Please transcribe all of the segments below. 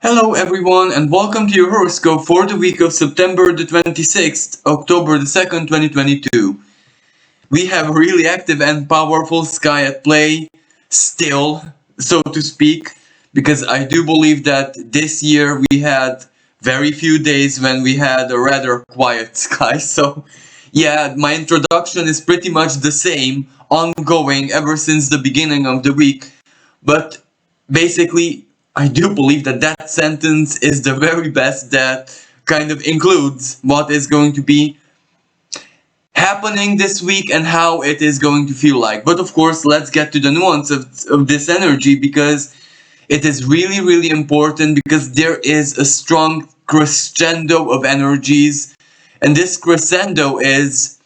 Hello everyone and welcome to your horoscope for the week of September the 26th, October the 2nd, 2022. We have a really active and powerful sky at play, still, so to speak, because I do believe that this year we had very few days when we had a rather quiet sky. So yeah, my introduction is pretty much the same, ongoing ever since the beginning of the week. But basically, I do believe that that sentence is the very best that kind of includes what is going to be happening this week and how it is going to feel like. But of course, let's get to the nuance of this energy because it is really, really important because there is a strong crescendo of energies. And this crescendo is,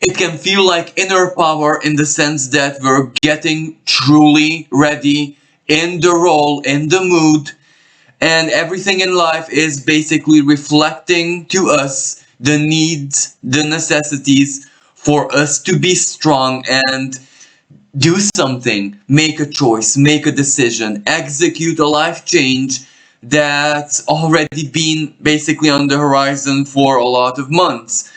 it can feel like inner power in the sense that we're getting truly ready in the role, in the mood, and everything in life is basically reflecting to us the needs, the necessities for us to be strong and do something, make a choice, make a decision, execute a life change that's already been basically on the horizon for a lot of months.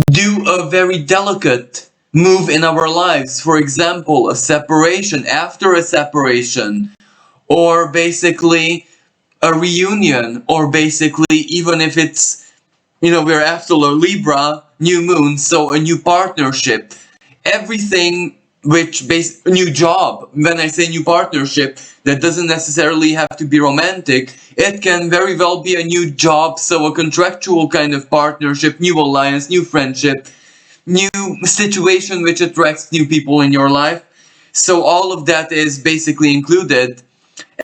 Do a very delicate move in our lives, for example, a separation, after a separation, or basically a reunion, or basically even if it's, we're after a Libra new moon, so a new partnership, everything which a new job. When I say new partnership, that doesn't necessarily have to be romantic. It can very well be a new job, so a contractual kind of partnership, new alliance, new friendship, new situation which attracts new people in your life. So all of that is basically included.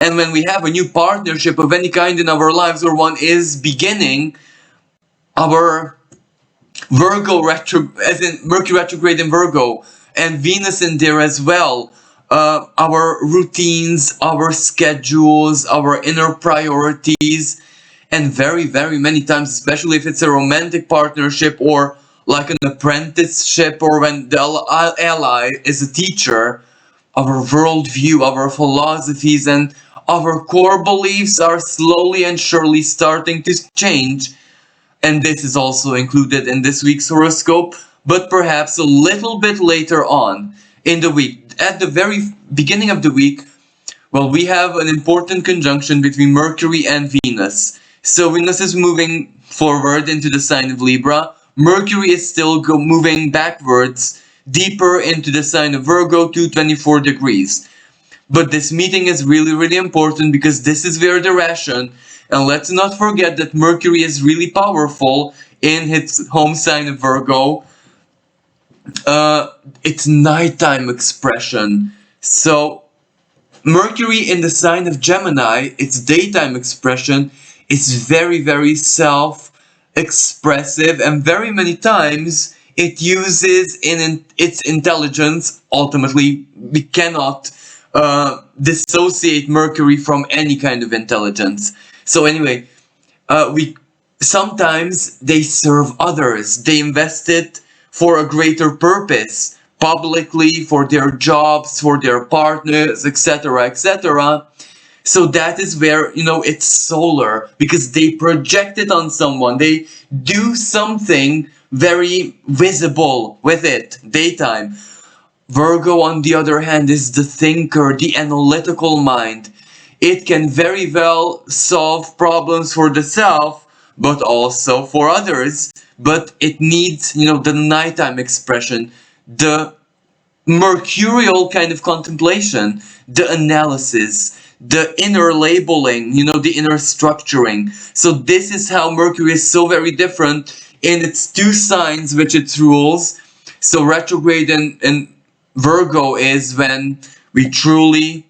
And when we have a new partnership of any kind in our lives, or one is beginning, our Virgo retro, as in Mercury retrograde in Virgo, and Venus in there as well. Our routines, our schedules, our inner priorities, and very, very many times, especially if it's a romantic partnership or like an apprenticeship, or when the ally is a teacher, our worldview, our philosophies, and our core beliefs are slowly and surely starting to change. And this is also included in this week's horoscope, but perhaps a little bit later on in the week. At the very beginning of the week, well, we have an important conjunction between Mercury and Venus. So Venus is moving forward into the sign of Libra. Mercury is still moving backwards, deeper into the sign of Virgo to 24 degrees. But this meeting is really, really important because this is where the ration. And let's not forget that Mercury is really powerful in its home sign of Virgo. It's nighttime expression. So Mercury in the sign of Gemini, its daytime expression, is very, very self-expressive, and very many times it uses in its intelligence. Ultimately, we cannot dissociate Mercury from any kind of intelligence. So anyway, we sometimes they serve others. They invest it for a greater purpose, publicly, for their jobs, for their partners, etc., etc. So that is where, it's solar, because they project it on someone. They do something very visible with it, daytime. Virgo, on the other hand, is the thinker, the analytical mind. It can very well solve problems for the self, but also for others. But it needs, the nighttime expression, the mercurial kind of contemplation, the analysis, the inner labeling, the inner structuring. So this is how Mercury is so very different in its two signs which it rules. So retrograde in Virgo is when we truly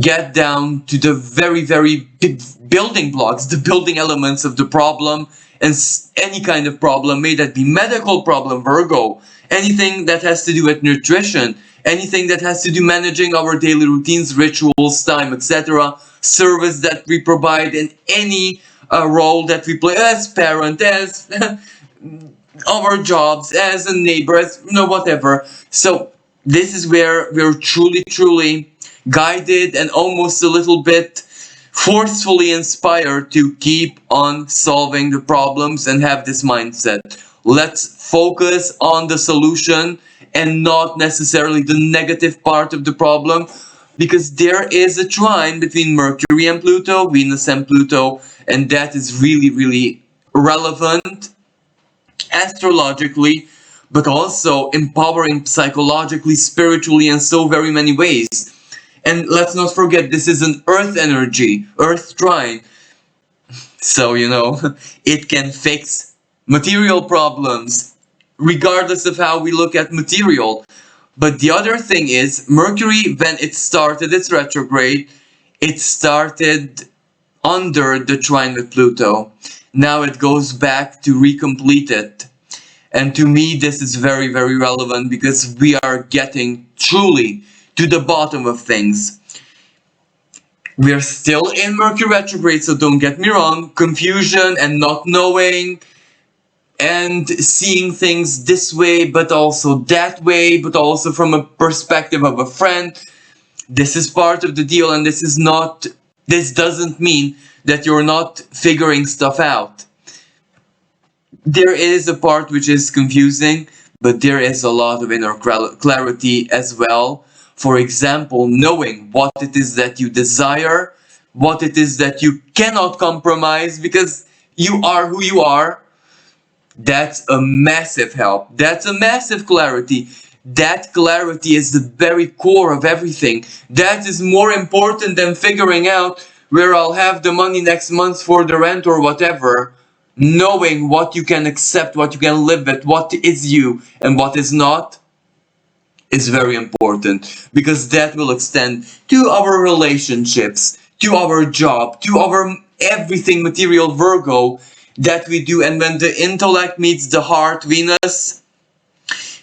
get down to the very, very big building blocks, the building elements of the problem, and any kind of problem, may that be medical problem, Virgo, anything that has to do with nutrition, anything that has to do managing our daily routines, rituals, time, etc., service that we provide in any role that we play as parent, as our jobs, as a neighbor, as whatever. So this is where we're truly, truly guided and almost a little bit forcefully inspired to keep on solving the problems and have this mindset. Let's focus on the solution and not necessarily the negative part of the problem, because there is a trine between Mercury and Pluto, Venus and Pluto, and that is really, really relevant astrologically, but also empowering psychologically, spiritually, and so very many ways. And let's not forget, this is an earth energy, earth trine. So, it can fix material problems, regardless of how we look at material. But the other thing is, Mercury, when it started its retrograde, it started under the trine with Pluto. Now it goes back to recomplete it. And to me, this is very, very relevant, because we are getting truly to the bottom of things. We are still in Mercury retrograde, so don't get me wrong. Confusion and not knowing and seeing things this way, but also that way, but also from a perspective of a friend. This is part of the deal, and this doesn't mean that you're not figuring stuff out. There is a part which is confusing, but there is a lot of inner clarity as well. For example, knowing what it is that you desire, what it is that you cannot compromise because you are who you are. That's a massive help. That's a massive clarity. That clarity is the very core of everything. That is more important than figuring out where I'll have the money next month for the rent or whatever. Knowing what you can accept, what you can live with, what is you and what is not, is very important, because that will extend to our relationships, to our job, to our everything material Virgo that we do. And when the intellect meets the heart, Venus,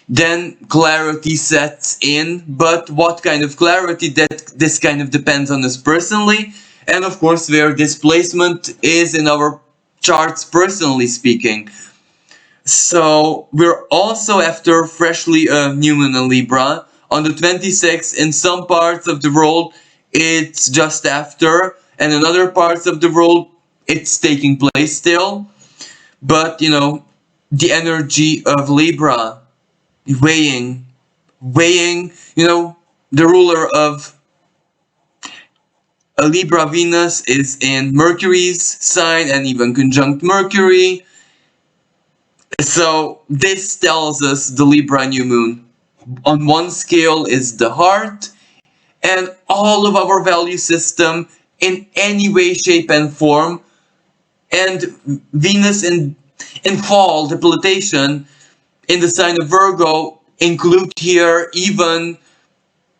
then clarity sets in. But what kind of clarity? That this kind of depends on us personally, and of course where displacement is in our charts, personally speaking. So we're also after freshly new moon in Libra on the 26th. In some parts of the world it's just after, and in other parts of the world it's taking place still. But the energy of Libra, weighing, the ruler of a Libra Venus is in Mercury's sign and even conjunct Mercury. So this tells us the Libra new moon on one scale is the heart, and all of our value system in any way, shape and form. And Venus in fall, debilitation in the sign of Virgo, include here even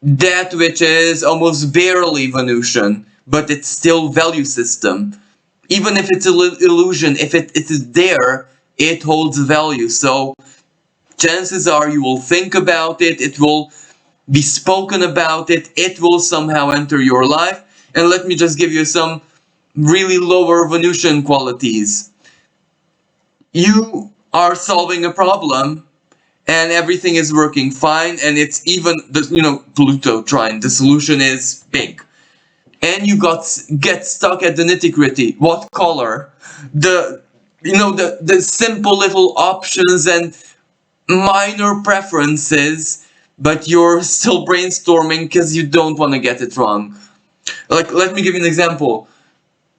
that which is almost barely Venusian, but it's still value system. Even if it's an illusion, if it is there, it holds value. So chances are you will think about it, it will be spoken about, it will somehow enter your life. And let me just give you some really lower Venusian qualities. You are solving a problem and everything is working fine, and it's even Pluto trine, the solution is big, and you get stuck at the nitty-gritty. What color? The simple little options and minor preferences, but you're still brainstorming because you don't want to get it wrong. Like, let me give you an example.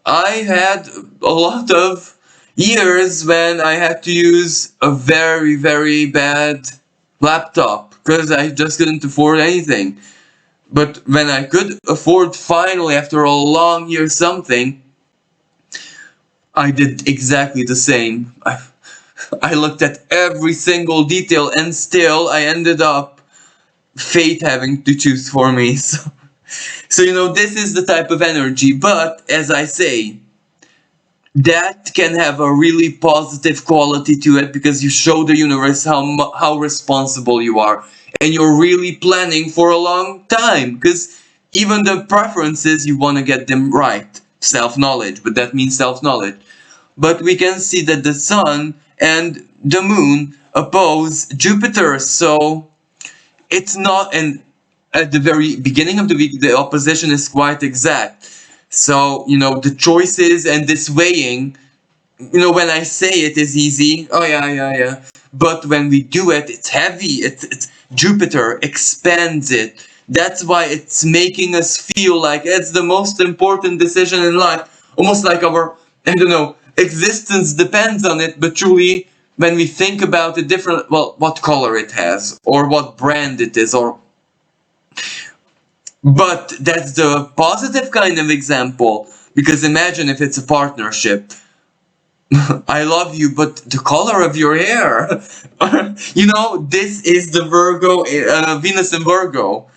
I had a lot of years when I had to use a very, very bad laptop because I just couldn't afford anything. But when I could afford, finally, after a long year something, I did exactly the same. I looked at every single detail, and still I ended up fate having to choose for me. So this is the type of energy. But as I say, that can have a really positive quality to it, because you show the universe how responsible you are, and you're really planning for a long time, because even the preferences, you want to get them right. Self-knowledge, but that means self-knowledge. But we can see that the sun and the moon oppose Jupiter, so it's not, and at the very beginning of the week, the opposition is quite exact. So, the choices and this weighing, when I say it is easy, oh yeah, yeah, yeah. But when we do it, it's heavy. It's Jupiter expands it. That's why it's making us feel like it's the most important decision in life. Almost like our, I don't know, existence depends on it. But truly, when we think about it different, well, what color it has, or what brand it is, or but that's the positive kind of example. Because imagine if it's a partnership. I love you, but the color of your hair. This is the Virgo, Venus in Virgo.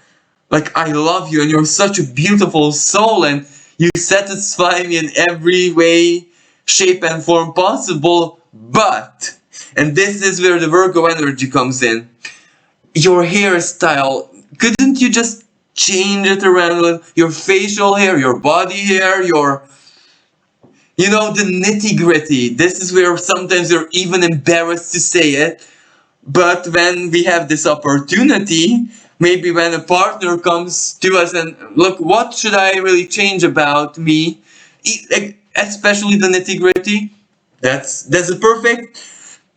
Like, I love you, and you're such a beautiful soul, and you satisfy me in every way, shape, and form possible. But, and this is where the Virgo energy comes in, your hairstyle, couldn't you just change it around with your facial hair, your body hair, the nitty gritty? This is where sometimes you're even embarrassed to say it. But when we have this opportunity, maybe when a partner comes to us and look, what should I really change about me? Especially the nitty gritty. That's a perfect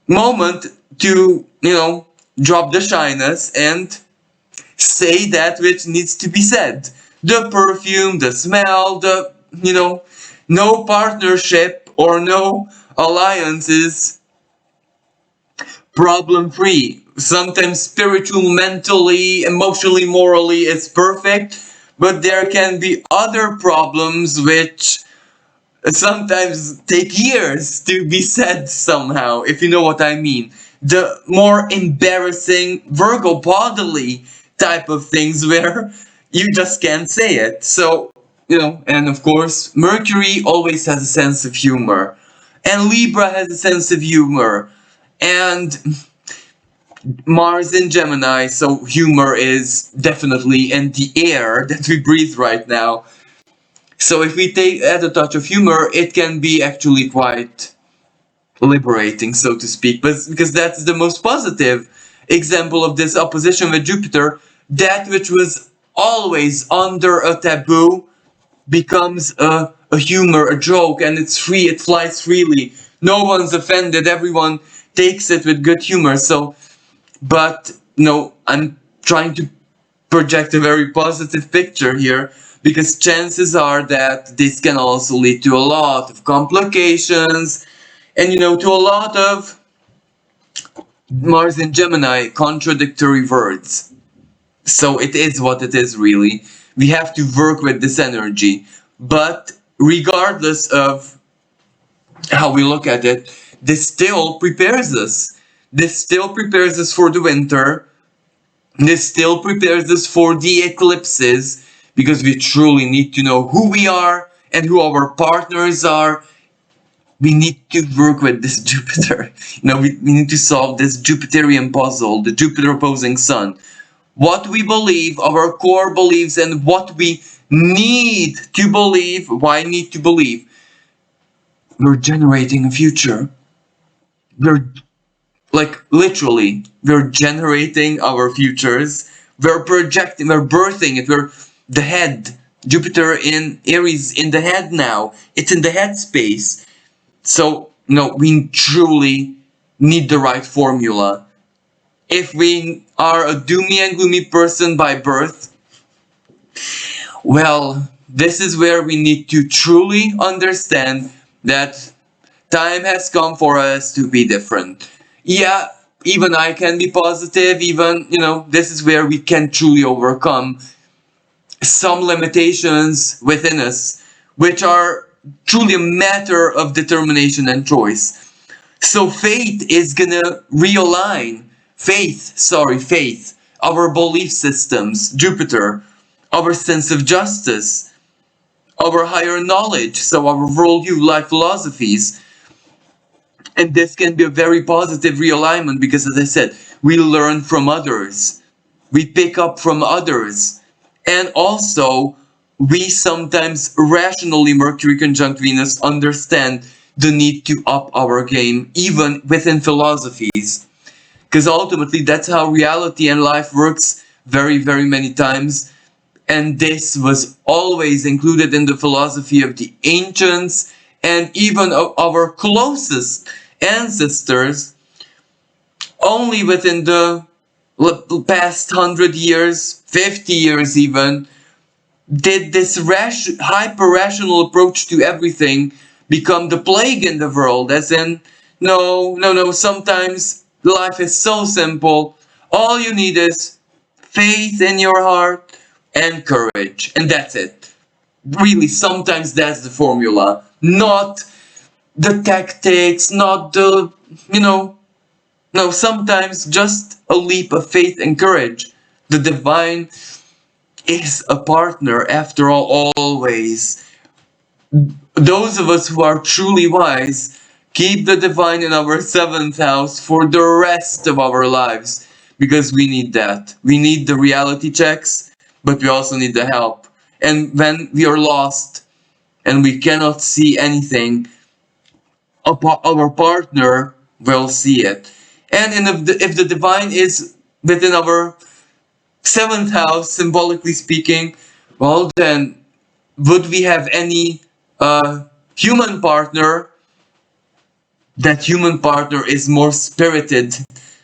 moment to, drop the shyness and say that which needs to be said. The perfume, the smell, no partnership or no alliance is problem free. Sometimes spiritual, mentally, emotionally, morally it's perfect, but there can be other problems which sometimes take years to be said somehow, if you know what I mean. The more embarrassing Virgo bodily type of things where you just can't say it. So, and of course, Mercury always has a sense of humor, and Libra has a sense of humor, and Mars in Gemini, so humor is definitely in the air that we breathe right now. So if we add a touch of humor, it can be actually quite liberating, so to speak, but because that's the most positive example of this opposition with Jupiter. That which was always under a taboo becomes a humor, a joke, and it's free, it flies freely. No one's offended, everyone takes it with good humor. So, but no, I'm trying to project a very positive picture here, because chances are that this can also lead to a lot of complications and, to a lot of Mars in Gemini contradictory words. So it is what it is, really. We have to work with this energy. But regardless of how we look at it, this still prepares us. This still prepares us for the winter. This still prepares us for the eclipses, because we truly need to know who we are and who our partners are. We need to work with this Jupiter. We need to solve this Jupiterian puzzle, the Jupiter opposing Sun. What we believe, our core beliefs, and what we need to believe. Why need to believe? We're generating a future. We're literally, we're generating our futures. We're projecting, we're birthing it. We're the head. Jupiter in Aries in the head now. It's in the head space. So, we truly need the right formula. If we are a doomy and gloomy person by birth, well, this is where we need to truly understand that time has come for us to be different. Yeah, even I can be positive, even, this is where we can truly overcome some limitations within us, which are truly a matter of determination and choice. So faith is gonna realign. Faith, our belief systems, Jupiter, our sense of justice, our higher knowledge, so our worldview, life philosophies. And this can be a very positive realignment because, as I said, we learn from others, we pick up from others, and also we sometimes rationally, Mercury conjunct Venus, understand the need to up our game, even within philosophies. Because ultimately, that's how reality and life works very, very many times. And this was always included in the philosophy of the ancients and even of our closest ancestors. Only within the past 100 years, 50 years even, did this hyper-rational approach to everything become the plague in the world. As in, no, sometimes life is so simple. All you need is faith in your heart and courage, and that's it. Really, sometimes that's the formula, not the tactics, not the, no, sometimes just a leap of faith and courage. The divine is a partner after all, always. Those of us who are truly wise keep the divine in our seventh house for the rest of our lives, because we need that. We need the reality checks, but we also need the help. And when we are lost and we cannot see anything, our partner will see it. And if the divine is within our seventh house, symbolically speaking, well then, would we have any human partner? That human partner is more spirited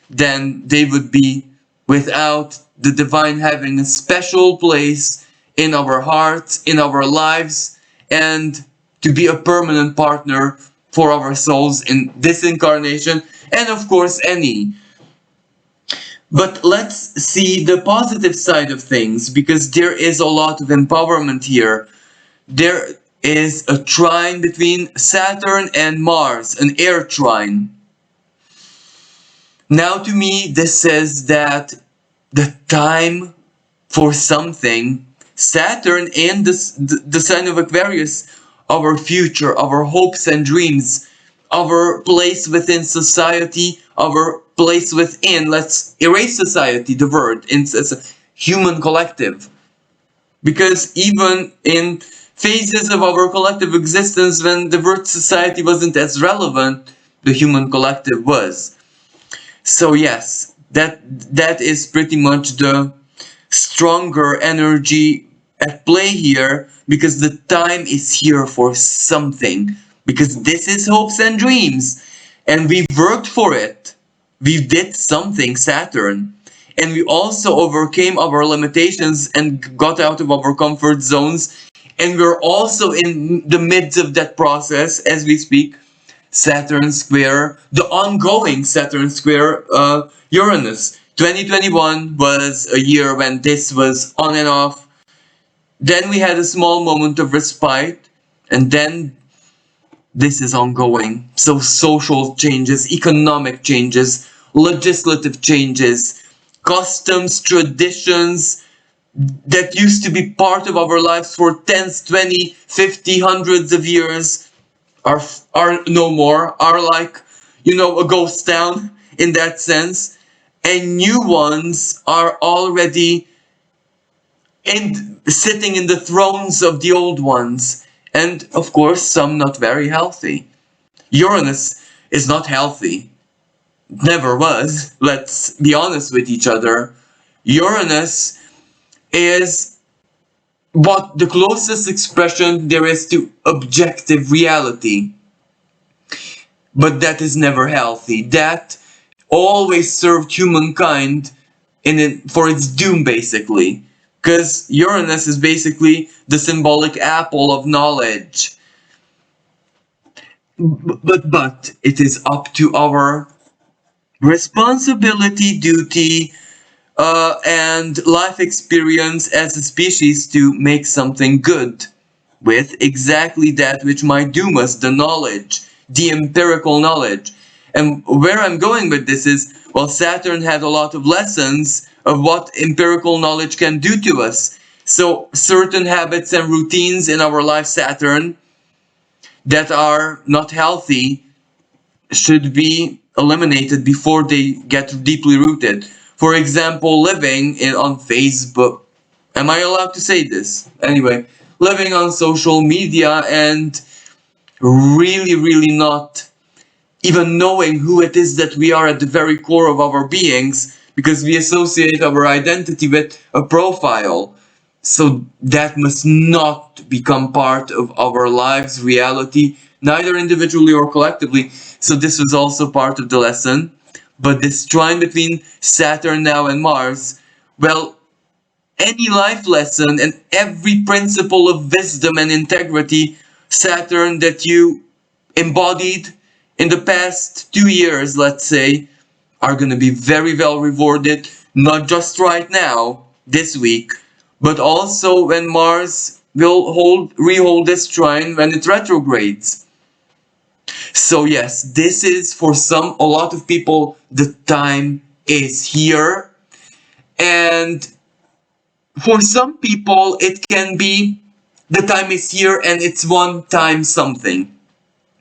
than they would be without the divine having a special place in our hearts, in our lives, and to be a permanent partner for our souls in this incarnation, and of course any. But let's see the positive side of things, because there is a lot of empowerment here. There is a trine between Saturn and Mars, an air trine. Now to me, this says that the time for something, Saturn and the sign of Aquarius, our future, our hopes and dreams, our place within society, our place within, let's erase society, the word, it's a human collective. Because even in phases of our collective existence when the word society wasn't as relevant, the human collective was. So yes, that is pretty much the stronger energy at play here, because the time is here for something, because this is hopes and dreams, and we worked for it. We did something, Saturn, and we also overcame our limitations and got out of our comfort zones, and we're also in the midst of that process as we speak. Saturn square, the ongoing Saturn square Uranus. 2021 was a year when this was on and off. Then we had a small moment of respite, and then this is ongoing. So social changes, economic changes, legislative changes, customs, traditions that used to be part of our lives for tens, 20, 50, hundreds of years are no more, are like, a ghost town in that sense. And new ones are already sitting in the thrones of the old ones. And of course, some not very healthy. Uranus is not healthy. Never was. Let's be honest with each other. Uranus is what the closest expression there is to objective reality. But that is never healthy. That always served humankind for its doom, basically. Because Uranus is basically the symbolic apple of knowledge. But it is up to our responsibility, duty, and life experience as a species to make something good with exactly that which might doom us, the knowledge, the empirical knowledge. And where I'm going with this is, well, Saturn had a lot of lessons of what empirical knowledge can do to us. So certain habits and routines in our life, Saturn, that are not healthy should be eliminated before they get deeply rooted. For example, living on Facebook. Am I allowed to say this? Anyway, living on social media and really not even knowing who it is that we are at the very core of our beings, because we associate our identity with a profile. So that must not become part of our lives, reality, neither individually or collectively. So this was also part of the lesson. But this trine between Saturn now and Mars, well, any life lesson and every principle of wisdom and integrity, Saturn, that you embodied in the past 2 years, let's say, are going to be very well rewarded, not just right now, this week, but also when Mars will rehold this trine when it retrogrades. So yes, this is for a lot of people, the time is here. And for some people, it can be the time is here and it's one time something.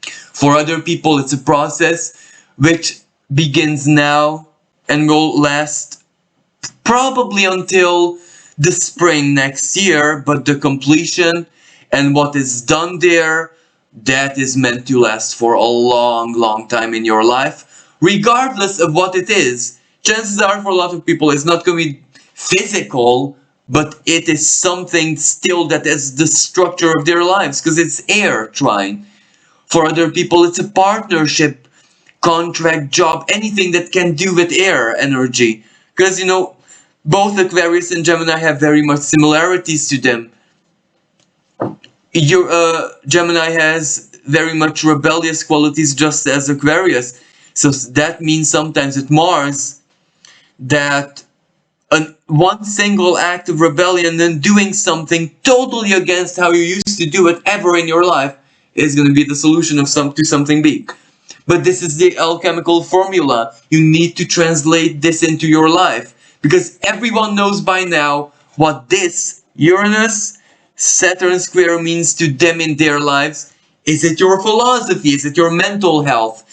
For other people, it's a process which begins now and will last probably until the spring next year, but the completion and what is done there, that is meant to last for a long, long time in your life, regardless of what it is. Chances are for a lot of people it's not going to be physical, but it is something still that is the structure of their lives, because it's air trine. For other people, it's a partnership, contract, job, anything that can do with air energy. Because, both Aquarius and Gemini have very much similarities to them. Your Gemini has very much rebellious qualities just as Aquarius. So that means sometimes with Mars that one single act of rebellion and doing something totally against how you used to do it ever in your life is going to be the solution to something big. But this is the alchemical formula. You need to translate this into your life, because everyone knows by now what this Uranus Saturn square means to them in their lives. Is it your philosophy? Is it your mental health?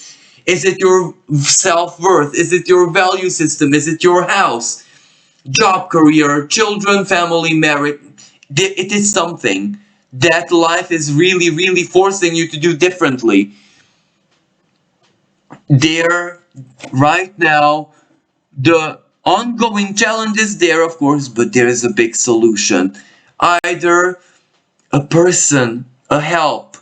Is it your self-worth? Is it your value system? Is it your house? Job, career, children, family, marriage? It is something that life is really, really forcing you to do differently. There, right now, the ongoing challenge is there, of course, but there is a big solution. Either a person, a help,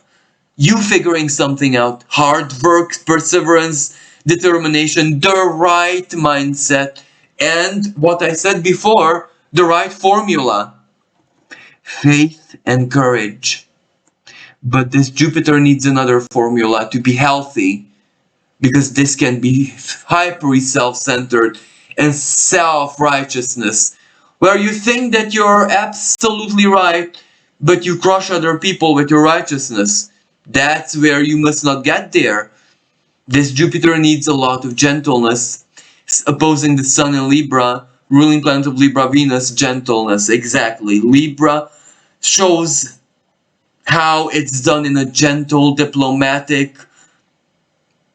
you figuring something out, hard work, perseverance, determination, the right mindset, and what I said before, the right formula. Faith and courage. But this Jupiter needs another formula to be healthy, because this can be hyper self-centered and self-righteousness, where you think that you're absolutely right, but you crush other people with your righteousness. That's where you must not get there. This Jupiter needs a lot of gentleness, opposing the Sun in Libra, ruling planet of Libra, Venus, gentleness. Exactly. Libra shows how it's done in a gentle, diplomatic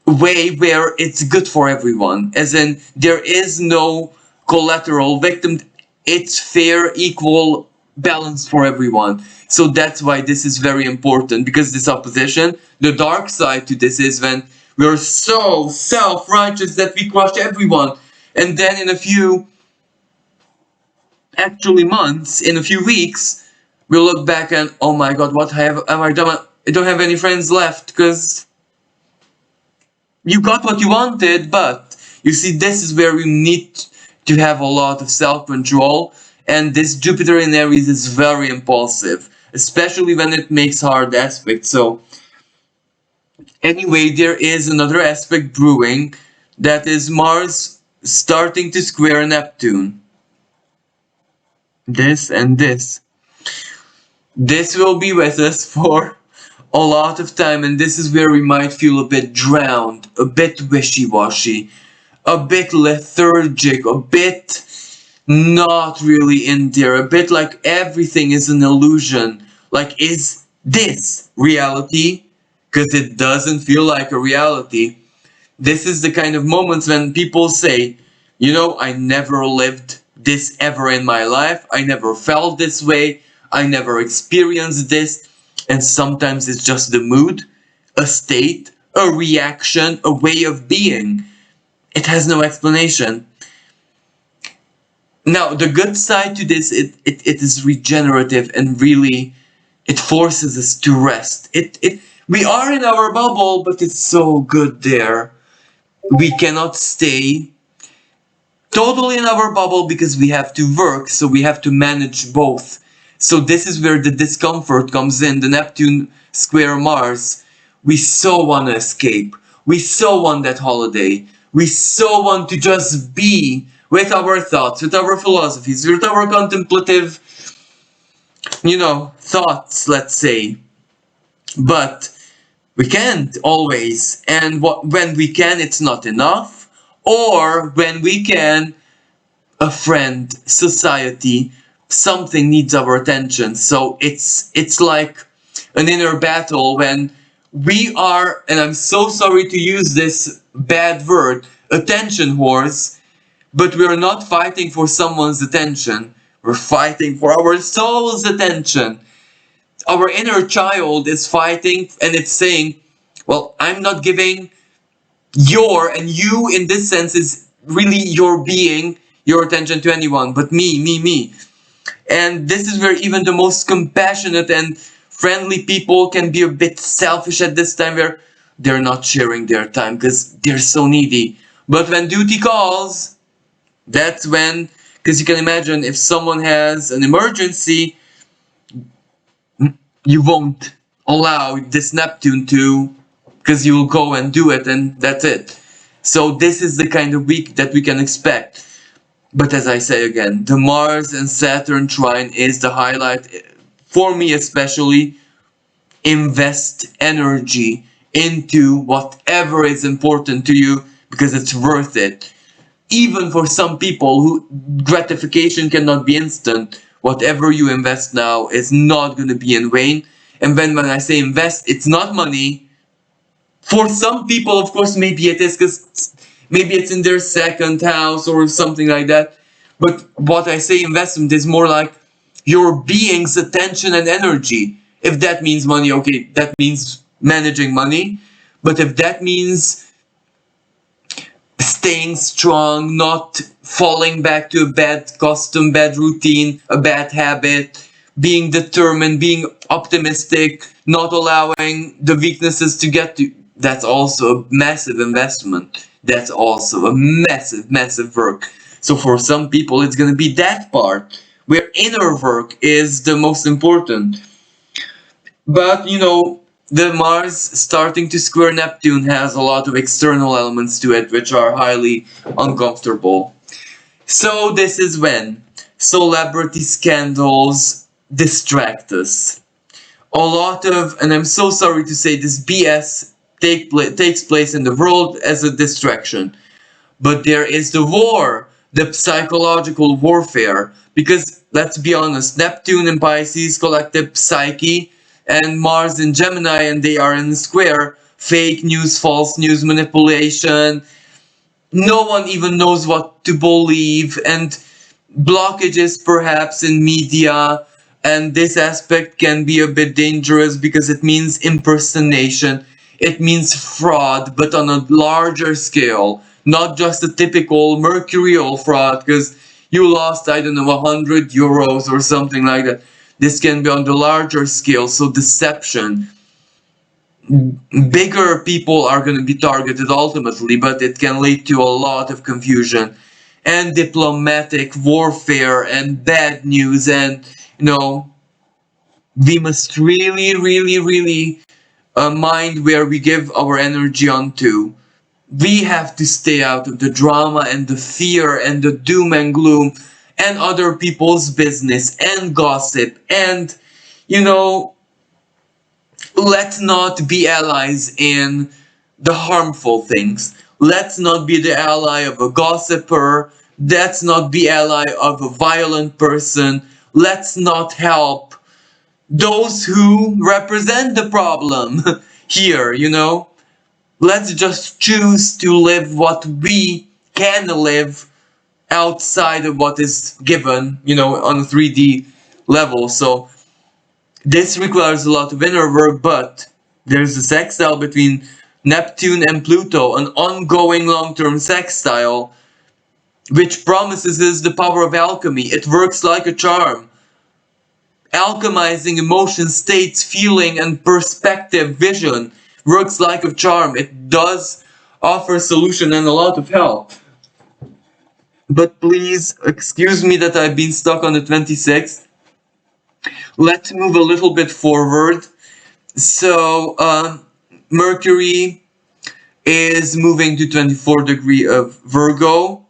way where it's good for everyone. As in, there is no collateral victim. It's fair, equal, balanced for everyone. So that's why this is very important, because this opposition, the dark side to this is when we're so self-righteous that we crush everyone. And then in a few, actually months, in a few weeks, we'll look back and, oh my god, what have I done? I don't have any friends left, because you got what you wanted. But you see, this is where you need to have a lot of self-control, and this Jupiter in Aries is very impulsive, especially when it makes hard aspects. So anyway, there is another aspect brewing, that is Mars starting to square Neptune. This and this. This will be with us for a lot of time, and this is where we might feel a bit drowned, a bit wishy-washy, a bit lethargic, a bit not really in there, a bit like everything is an illusion. Like, is this reality? Because it doesn't feel like a reality. This is the kind of moments when people say, I never lived this ever in my life. I never felt this way. I never experienced this. And sometimes it's just the mood, a state, a reaction, a way of being. It has no explanation. Now, the good side to this, it is regenerative and really it forces us to rest. We are in our bubble, but it's so good there. We cannot stay totally in our bubble because we have to work, so we have to manage both. So this is where the discomfort comes in. The Neptune square Mars. We so want to escape. We so want that holiday. We so want to just be with our thoughts, with our philosophies, with our contemplative, thoughts, let's say. But we can't always. And when we can, it's not enough. Or when we can, a friend, society, something needs our attention. So it's like an inner battle when we are, and I'm so sorry to use this bad word, attention whores, but we're not fighting for someone's attention. We're fighting for our soul's attention. Our inner child is fighting and it's saying, well, I'm not giving and you in this sense is really your being, your attention to anyone, but me. And this is where even the most compassionate and friendly people can be a bit selfish at this time, where they're not sharing their time because they're so needy. But when duty calls, that's when, because you can imagine if someone has an emergency, you won't allow this Neptune to, because you will go and do it and that's it. So this is the kind of week that we can expect. But as I say again, the Mars and Saturn trine is the highlight for me especially. Invest energy into whatever is important to you because it's worth it. Even for some people who gratification cannot be instant, whatever you invest now is not going to be in vain. And when I say invest, it's not money. For some people, of course, maybe it is because maybe it's in their second house or something like that. But what I say investment is more like your being's attention and energy. If that means money, okay, that means managing money. But if that means staying strong, not falling back to a bad custom, bad routine, a bad habit, being determined, being optimistic, not allowing the weaknesses to get to, that's also a massive investment. That's also a massive work. So for some people, it's going to be that part where inner work is the most important. But, the Mars starting to square Neptune has a lot of external elements to it, which are highly uncomfortable. So this is when celebrity scandals distract us. A lot of, and I'm so sorry to say, this BS takes place in the world as a distraction. But there is the war, the psychological warfare. Because, let's be honest, Neptune in Pisces, collective psyche, and Mars in Gemini, and they are in the square. Fake news, false news, manipulation. No one even knows what to believe, and blockages perhaps in media. And this aspect can be a bit dangerous because it means impersonation. It means fraud, but on a larger scale. Not just a typical mercurial fraud, because you lost, I don't know, 100 euros or something like that. This can be on the larger scale, so deception. Bigger people are going to be targeted ultimately, but it can lead to a lot of confusion and diplomatic warfare and bad news. And, we must really mind where we give our energy onto. We have to stay out of the drama and the fear and the doom and gloom and other people's business and gossip and, let's not be allies in the harmful things. Let's not be the ally of a gossiper. Let's not be ally of a violent person. Let's not help those who represent the problem here, Let's just choose to live what we can live outside of what is given, on a 3D level. So this requires a lot of inner work, but there's a sextile between Neptune and Pluto, an ongoing long-term sextile, which promises us the power of alchemy. It works like a charm, alchemizing emotion, states, feeling, and perspective, vision. Works like a charm. It does offer solution and a lot of help. But please excuse me that I've been stuck on the 26th. Let's move a little bit forward. So Mercury is moving to 24 degree of Virgo.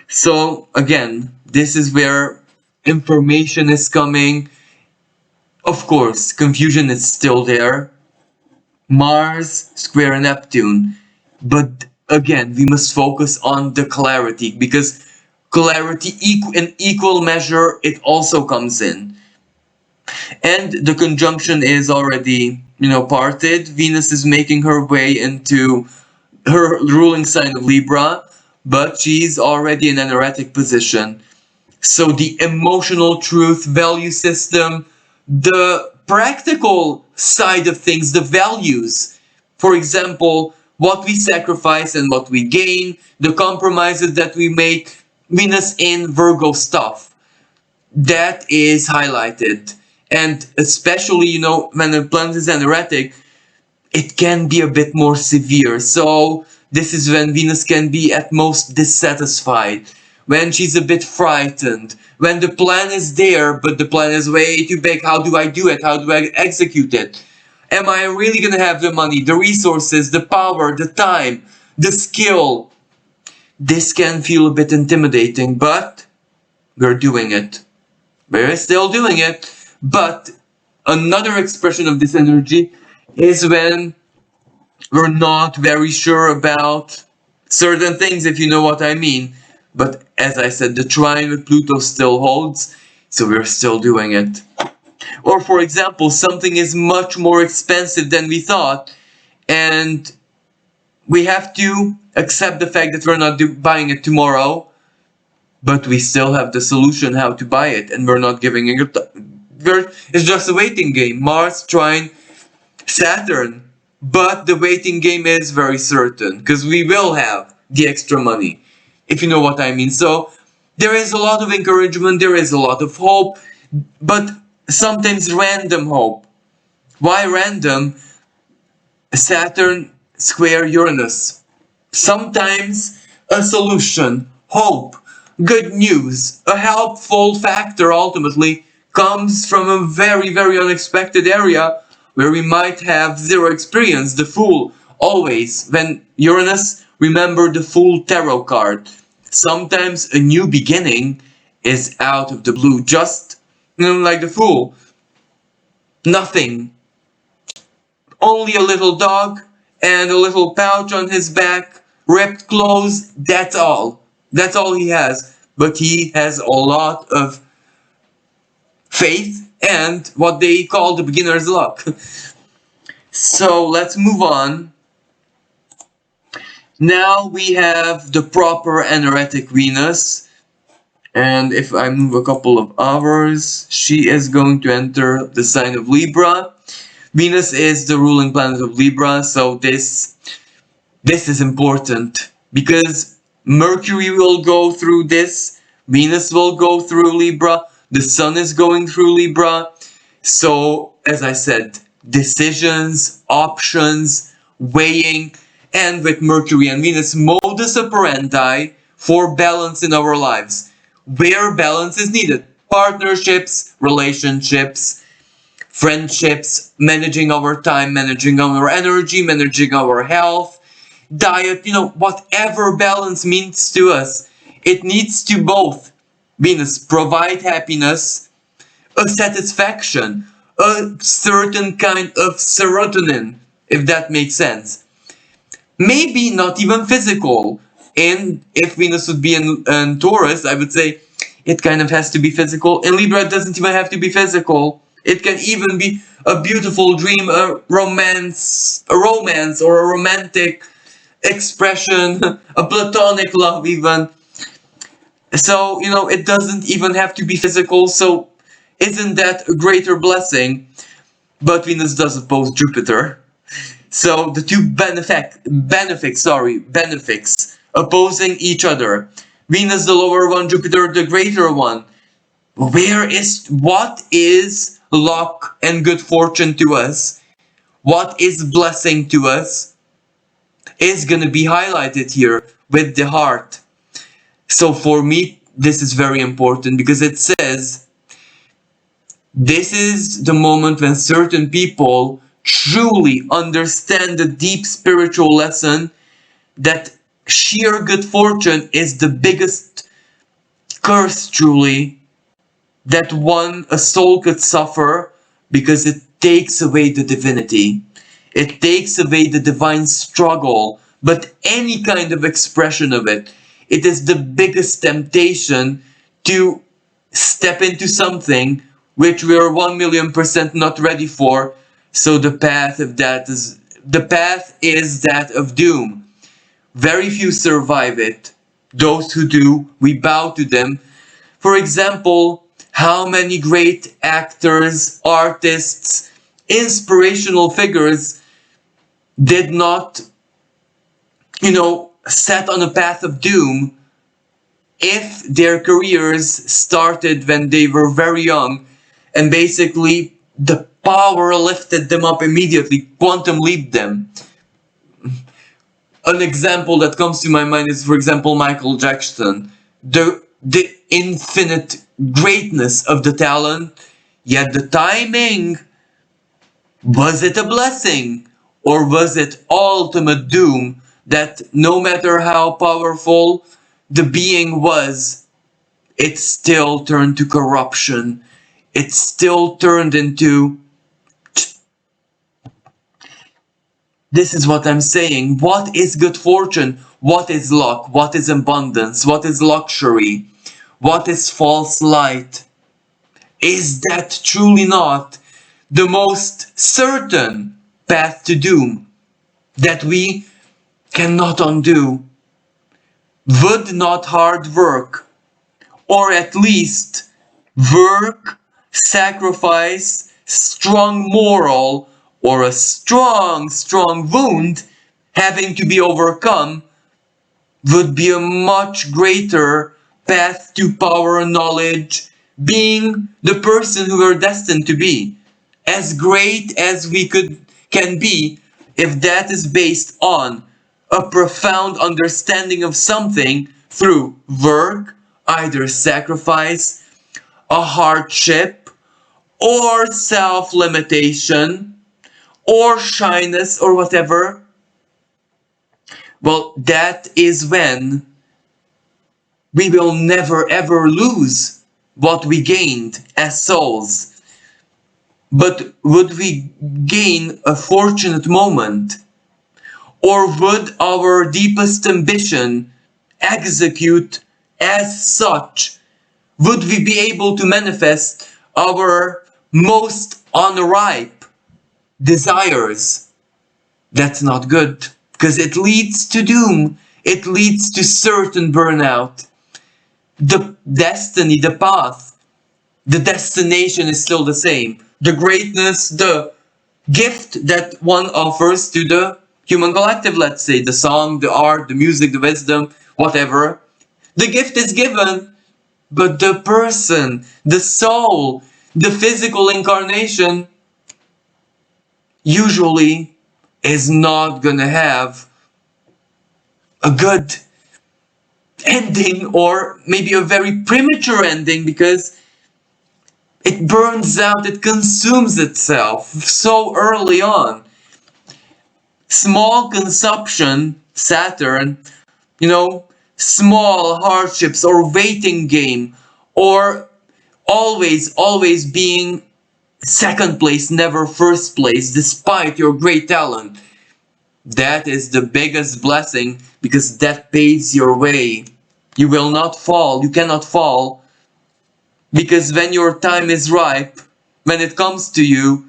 So again, this is where information is coming. Of course, confusion is still there. Mars square Neptune. But again, we must focus on the clarity, because clarity in equal measure, it also comes in. And the conjunction is already, parted. Venus is making her way into her ruling sign of Libra, but she's already in an erratic position. So the emotional truth, value system, the practical side of things, the values, for example, what we sacrifice and what we gain, the compromises that we make, Venus in Virgo stuff, that is highlighted. And especially, when the planet is erratic, it can be a bit more severe. So this is when Venus can be at most dissatisfied, when she's a bit frightened, when the plan is there, but the plan is way too big. How do I do it? How do I execute it? Am I really going to have the money, the resources, the power, the time, the skill? This can feel a bit intimidating, but we're doing it. We're still doing it. But another expression of this energy is when we're not very sure about certain things, if you know what I mean. But as I said, the trine with Pluto still holds, so we're still doing it. Or for example, something is much more expensive than we thought, and we have to accept the fact that we're not buying it tomorrow, but we still have the solution how to buy it, and we're not giving it. It's just a waiting game. Mars trine Saturn. But the waiting game is very certain, because we will have the extra money, if you know what I mean. So there is a lot of encouragement, there is a lot of hope, but sometimes random hope. Why random? Saturn square Uranus. Sometimes a solution, hope, good news, a helpful factor ultimately comes from a very, very unexpected area where we might have zero experience. The Fool, always. When Uranus, remember the Fool tarot card. Sometimes a new beginning is out of the blue. Just, like the Fool. Nothing. Only a little dog and a little pouch on his back, ripped clothes, that's all. That's all he has. But he has a lot of faith and what they call the beginner's luck. So let's move on. Now we have the proper and erratic Venus. And if I move a couple of hours, she is going to enter the sign of Libra. Venus is the ruling planet of Libra, so this is important, because Mercury will go through this, Venus will go through Libra, the Sun is going through Libra. So, as I said, decisions, options, weighing, and with Mercury and Venus, modus operandi for balance in our lives. Where balance is needed. Partnerships, relationships, friendships, managing our time, managing our energy, managing our health, diet, whatever balance means to us. It needs to both, Venus, provide happiness, a satisfaction, a certain kind of serotonin, if that makes sense. Maybe not even physical. And if Venus would be in Taurus, I would say it kind of has to be physical. In Libra, it doesn't even have to be physical. It can even be a beautiful dream, a romance or a romantic expression, a platonic love even. So, it doesn't even have to be physical, so isn't that a greater blessing? But Venus does oppose Jupiter. So the two benefics opposing each other. Venus the lower one, Jupiter the greater one. What is luck and good fortune to us? What is blessing to us is going to be highlighted here with the heart. So for me, this is very important because it says this is the moment when certain people truly understand the deep spiritual lesson that sheer good fortune is the biggest curse truly that a soul could suffer, because it takes away the divinity. It takes away the divine struggle, but any kind of expression of it. It is the biggest temptation to step into something which we are 1,000,000% not ready for. So the path is that of doom. Very few survive it. Those who do, we bow to them. For example, how many great actors, artists, inspirational figures did not, set on a path of doom if their careers started when they were very young, and basically the power lifted them up immediately, quantum leaped them. An example that comes to my mind is, for example, Michael Jackson. The infinite greatness of the talent, yet the timing. Was it a blessing? Or was it ultimate doom that no matter how powerful the being was, it still turned to corruption? It still turned into... This is what I'm saying. What is good fortune? What is luck? What is abundance? What is luxury? What is false light? Is that truly not the most certain path to doom that we cannot undo? Would not hard work, or at least work, sacrifice, strong moral, or a strong wound having to be overcome, would be a much greater path to power and knowledge, being the person who we're destined to be, as great as we can be, if that is based on a profound understanding of something through work, either sacrifice, a hardship, or self-limitation, or shyness, or whatever. Well, that is when we will never ever lose what we gained as souls. But would we gain a fortunate moment? Or would our deepest ambition execute as such? Would we be able to manifest our most unripe desires? That's not good, because it leads to doom. It leads to certain burnout. The destiny, the path, the destination is still the same. The greatness, the gift that one offers to the human collective, let's say, the song, the art, the music, the wisdom, whatever. The gift is given, but the person, the soul, the physical incarnation usually is not gonna have a good ending, or maybe a very premature ending, because it burns out, it consumes itself so early on. Small consumption, Saturn, small hardships or waiting game, or always being second place, never first place, despite your great talent. That is the biggest blessing, because that paves your way. You will not fall, you cannot fall, because when your time is ripe, when it comes to you,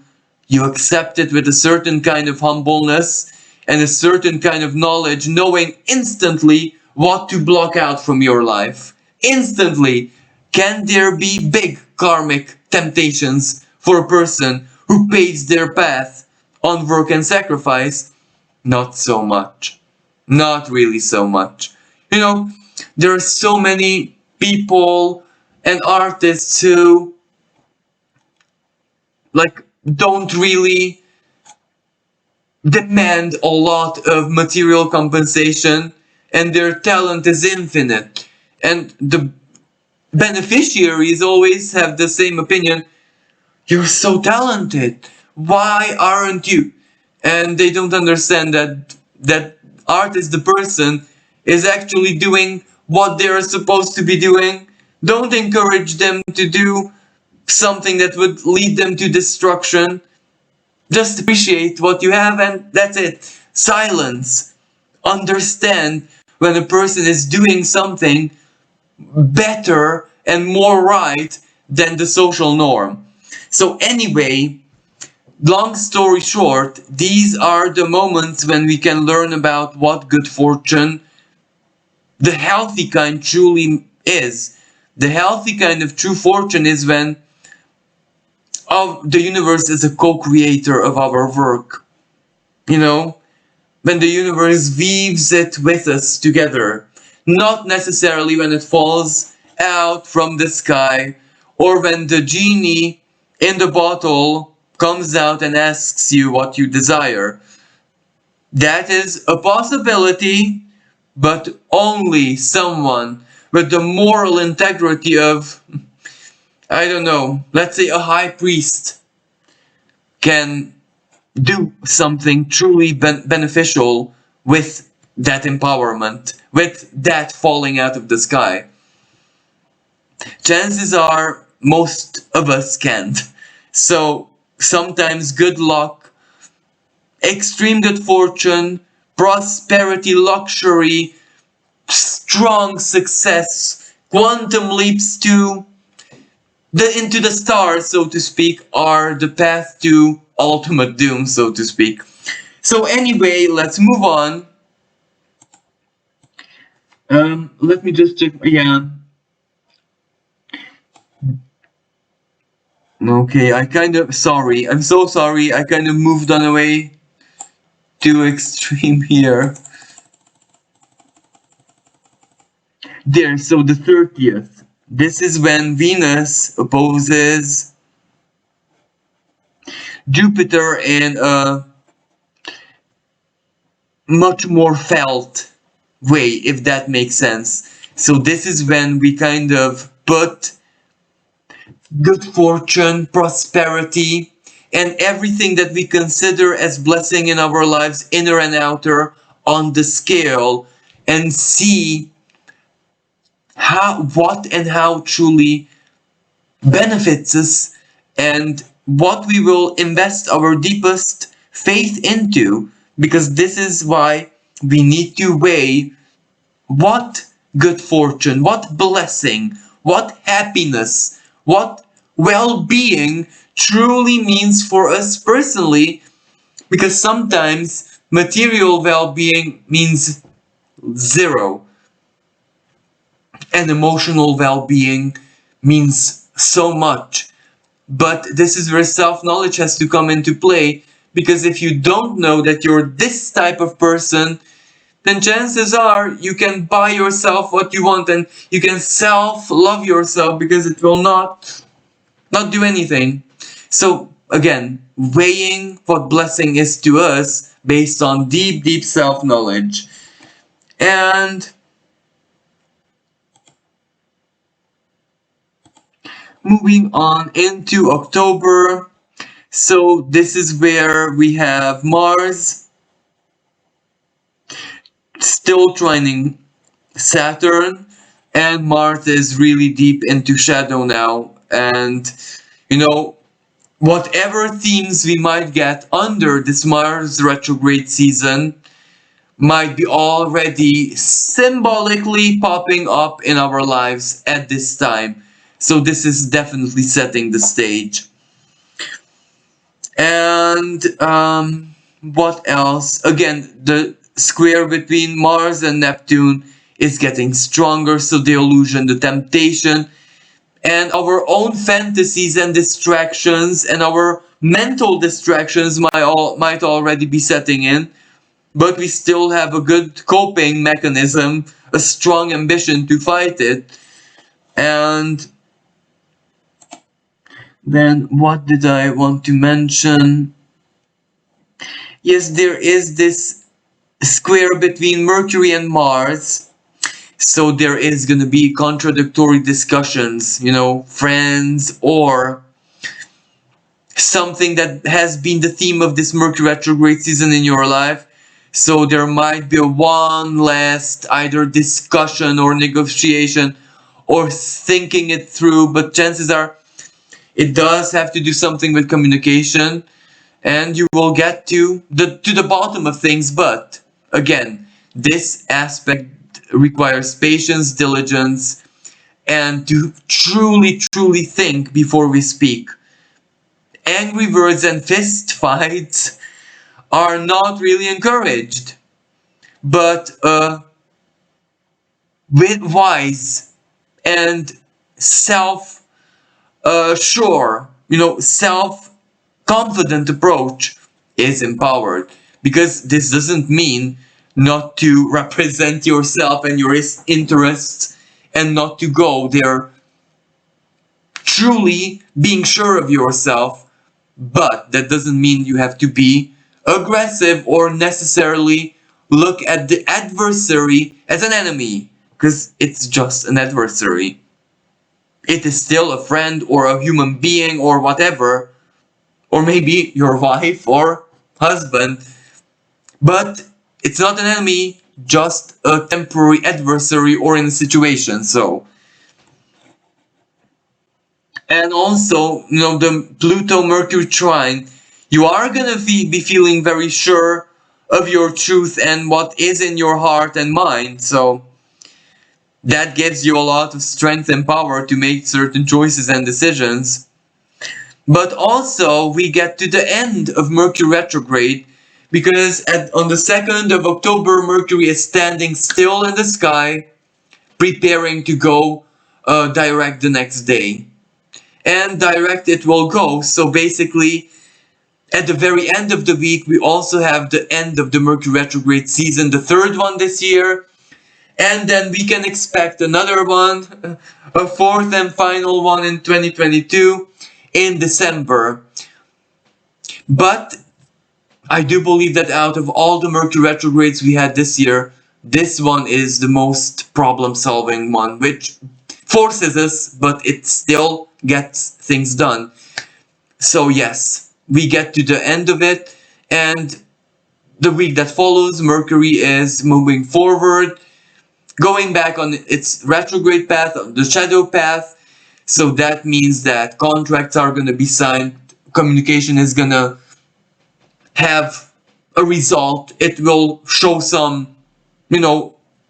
you accept it with a certain kind of humbleness and a certain kind of knowledge, knowing instantly what to block out from your life. Instantly. Can there be big karmic temptations for a person who paves their path on work and sacrifice? Not so much. Not really so much. There are so many people and artists who like don't really demand a lot of material compensation, and their talent is infinite. And the beneficiaries always have the same opinion: you're so talented, why aren't you? And they don't understand that art is the person is actually doing what they're supposed to be doing. Don't encourage them to do something that would lead them to destruction. Just appreciate what you have, and that's it. Silence. Understand when a person is doing something better and more right than the social norm. So anyway, long story short, these are the moments when we can learn about what good fortune, the healthy kind, truly is. The healthy kind of true fortune is when the universe is a co-creator of our work. You know, when the universe weaves it with us together, not necessarily when it falls out from the sky, or when the genie in the bottle comes out and asks you what you desire. That is a possibility, but only someone with the moral integrity of, I don't know, let's say a high priest can do something truly beneficial with that empowerment, with that falling out of the sky. Chances are most of us can't. So sometimes good luck, extreme good fortune, prosperity, luxury, strong success, quantum leaps to into the stars, so to speak, are the path to ultimate doom, so to speak. So anyway, let's move on. Let me just check. Yeah. Okay, sorry. I'm so sorry. I kind of moved on away too extreme here. There, so the 30th. This is when Venus opposes Jupiter in a much more felt way, if that makes sense. So this is when we kind of put good fortune, prosperity, and everything that we consider as blessing in our lives, inner and outer, on the scale, and see how truly benefits us, and what we will invest our deepest faith into, because this is why we need to weigh what good fortune, what blessing, what happiness, what well-being truly means for us personally, because sometimes material well-being means zero, and emotional well-being means so much. But this is where self-knowledge has to come into play, because if you don't know that you're this type of person, then chances are you can buy yourself what you want, and you can self-love yourself, because it will not do anything. So again, weighing what blessing is to us based on deep self-knowledge. And moving on into October, so this is where we have Mars still trining Saturn, and Mars is really deep into shadow now. And you know, whatever themes we might get under this Mars retrograde season might be already symbolically popping up in our lives at this time. So this is definitely setting the stage. And what else? Again, the square between Mars and Neptune is getting stronger, so the illusion, the temptation, and our own fantasies and distractions and our mental distractions might already be setting in, but we still have a good coping mechanism a strong ambition to fight it. And then what did I want to mention? Yes, there is this square between Mercury and Mars. So there is going to be contradictory discussions, friends, or something that has been the theme of this Mercury retrograde season in your life. So there might be one last either discussion or negotiation or thinking it through, but chances are it does have to do something with communication, and you will get to the bottom of things. But again, this aspect requires patience, diligence, and to truly think before we speak. Angry words and fist fights are not really encouraged, but with wise and self sure, self confident approach is empowered, because this doesn't mean not to represent yourself and your interests and not to go there truly being sure of yourself, but that doesn't mean you have to be aggressive or necessarily look at the adversary as an enemy, because it's just an adversary. It is still a friend or a human being or whatever, or maybe your wife or husband, but it's not an enemy, just a temporary adversary or in a situation. So, and also, the Pluto Mercury trine, you are gonna be feeling very sure of your truth and what is in your heart and mind. So that gives you a lot of strength and power to make certain choices and decisions. But also, we get to the end of Mercury retrograde, because on the 2nd of October, Mercury is standing still in the sky, preparing to go direct the next day. And direct it will go. So basically, at the very end of the week, we also have the end of the Mercury retrograde season, the third one this year. And then we can expect another one, a fourth and final one in 2022 in December. But I do believe that out of all the Mercury retrogrades we had this year, this one is the most problem-solving one, which forces us, but it still gets things done. So yes, we get to the end of it, and the week that follows, Mercury is moving forward, going back on its retrograde path, the shadow path. So that means that contracts are going to be signed, communication is going to have a result, it will show some,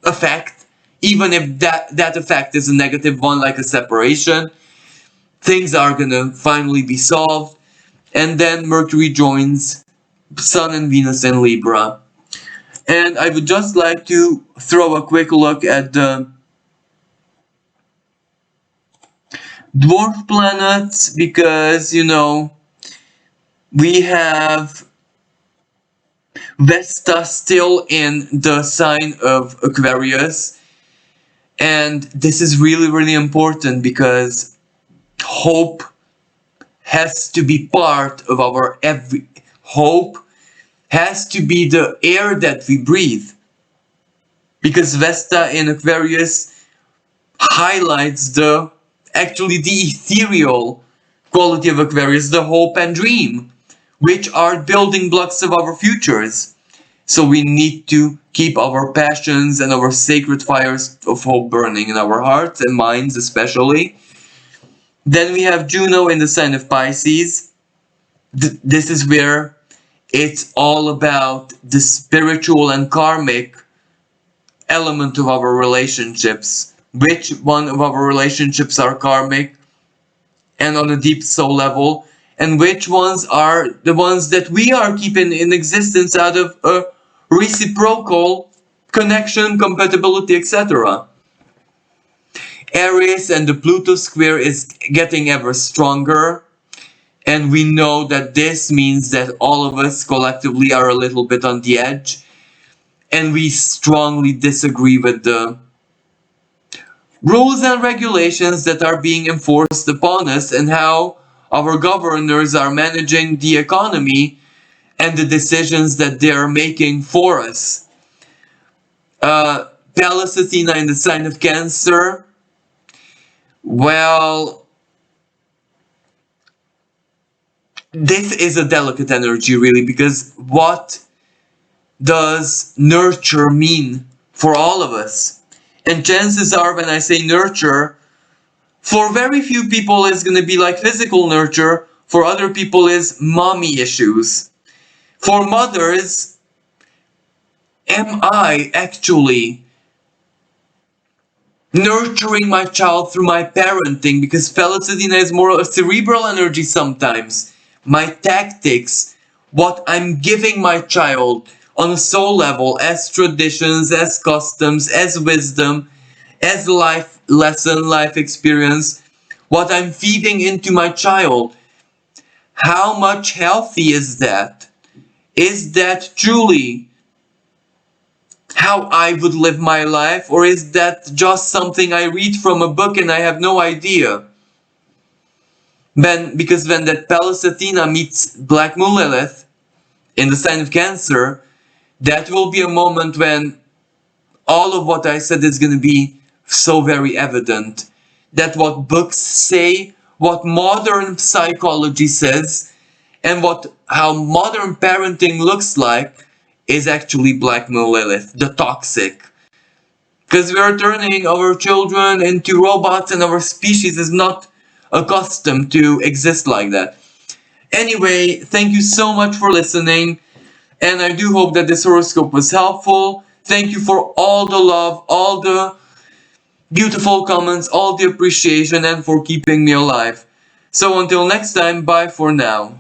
effect, even if that effect is a negative one, like a separation. Things are going to finally be solved, and then Mercury joins Sun and Venus in Libra. And I would just like to throw a quick look at the dwarf planets, because we have Vesta still in the sign of Aquarius, and this is really important, because hope has to be part of our hope has to be the air that we breathe, because Vesta in Aquarius highlights actually the ethereal quality of Aquarius, the hope and dream, which are building blocks of our futures. So we need to keep our passions and our sacred fires of hope burning in our hearts and minds especially. Then we have Juno in the sign of Pisces. This is where it's all about the spiritual and karmic element of our relationships. Which one of our relationships are karmic and on a deep soul level, and which ones are the ones that we are keeping in existence out of a reciprocal connection, compatibility, etc. Aries and the Pluto square is getting ever stronger, and we know that this means that all of us collectively are a little bit on the edge, and we strongly disagree with the rules and regulations that are being enforced upon us, and how our governors are managing the economy and the decisions that they are making for us. Pallas Athena in the sign of Cancer. Well, this is a delicate energy, really, because what does nurture mean for all of us? And chances are, when I say nurture, for very few people it's going to be like physical nurture, for other people is mommy issues. For mothers, am I actually nurturing my child through my parenting? Because Pallas Athena is more a cerebral energy sometimes. My tactics, what I'm giving my child on a soul level, as traditions, as customs, as wisdom, as life lesson, life experience, what I'm feeding into my child. How much healthy is that? Is that truly how I would live my life, or is that just something I read from a book and I have no idea? Because when that Pallas Athena meets Black Moon Lilith in the sign of Cancer, that will be a moment when all of what I said is going to be so very evident. That what books say, what modern psychology says, and how modern parenting looks like is actually Black Moon Lilith, the toxic. Because we are turning our children into robots, and our species is not accustomed to exist like that. Anyway, thank you so much for listening, and I do hope that this horoscope was helpful. Thank you for all the love, all the beautiful comments, all the appreciation, and for keeping me alive. So until next time, bye for now.